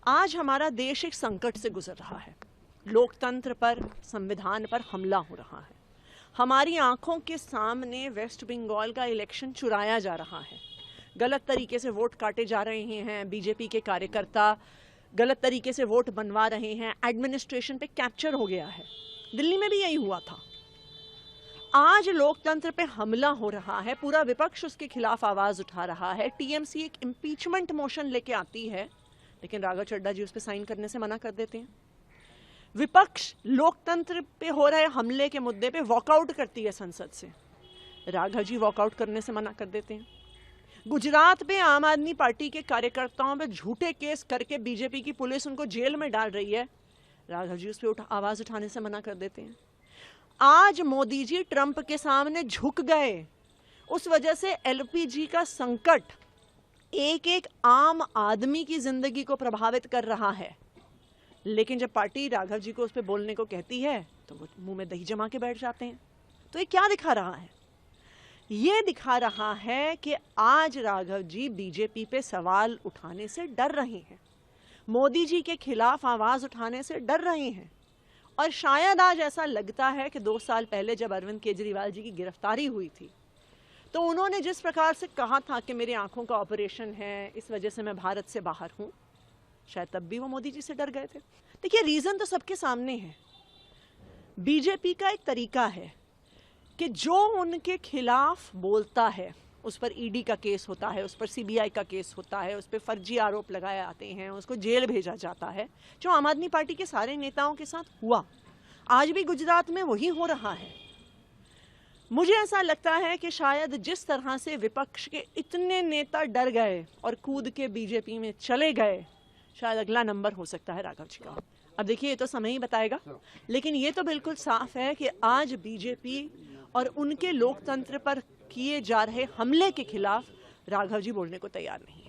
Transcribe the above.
आज हमारा देश एक संकट से गुजर रहा है। लोकतंत्र पर, संविधान पर हमला हो रहा है। हमारी आंखों के सामने वेस्ट बंगाल का इलेक्शन चुराया जा रहा है। गलत तरीके से वोट काटे जा रहे हैं। बीजेपी के कार्यकर्ता गलत तरीके से वोट बनवा रहे हैं। एडमिनिस्ट्रेशन पे कैप्चर हो गया है। दिल्ली में भी यही हुआ था। आज लोकतंत्र पे हमला हो रहा है। पूरा विपक्ष उसके खिलाफ आवाज उठा रहा है। टीएमसी एक इंपीचमेंट मोशन लेके आती है, लेकिन राघव चड्ढा जी उस पर साइन करने से मना कर देते हैं। विपक्ष लोकतंत्र पे हो रहे हमले के मुद्दे पे वॉकआउट करती है संसद से। राघव जी वॉकआउट करने से मना कर देते हैं। गुजरात में आम आदमी पार्टी के कार्यकर्ताओं पे झूठे केस करके बीजेपी की पुलिस उनको जेल में डाल रही है। राघव जी उस पर आवाज उठाने से मना कर देते हैं। आज मोदी जी ट्रंप के सामने झुक गए। उस वजह से एलपीजी का संकट एक एक आम आदमी की जिंदगी को प्रभावित कर रहा है। लेकिन जब पार्टी राघव जी को उस पर बोलने को कहती है तो वो मुंह में दही जमा के बैठ जाते हैं। तो ये क्या दिखा रहा है? ये दिखा रहा है कि आज राघव जी बीजेपी पे सवाल उठाने से डर रहे हैं। मोदी जी के खिलाफ आवाज उठाने से डर रहे हैं। और शायद आज ऐसा लगता है कि 2 साल पहले जब अरविंद केजरीवाल जी की गिरफ्तारी हुई थी तो उन्होंने जिस प्रकार से कहा था कि मेरी आंखों का ऑपरेशन है, इस वजह से मैं भारत से बाहर हूं, शायद तब भी वो मोदी जी से डर गए थे। देखिए, रीजन तो सबके सामने है। बीजेपी का एक तरीका है कि जो उनके खिलाफ बोलता है उस पर ईडी का केस होता है, उस पर सीबीआई का केस होता है, उस पर फर्जी आरोप लगाए आते हैं, उसको जेल भेजा जाता है, जो आम आदमी पार्टी के सारे नेताओं के साथ हुआ। आज भी गुजरात में वही हो रहा है। मुझे ऐसा लगता है कि शायद जिस तरह से विपक्ष के इतने नेता डर गए और कूद के बीजेपी में चले गए, शायद अगला नंबर हो सकता है राघव जी का। अब देखिए, ये तो समय ही बताएगा, लेकिन ये तो बिल्कुल साफ है कि आज बीजेपी और उनके लोकतंत्र पर किए जा रहे हमले के खिलाफ राघव जी बोलने को तैयार नहीं है।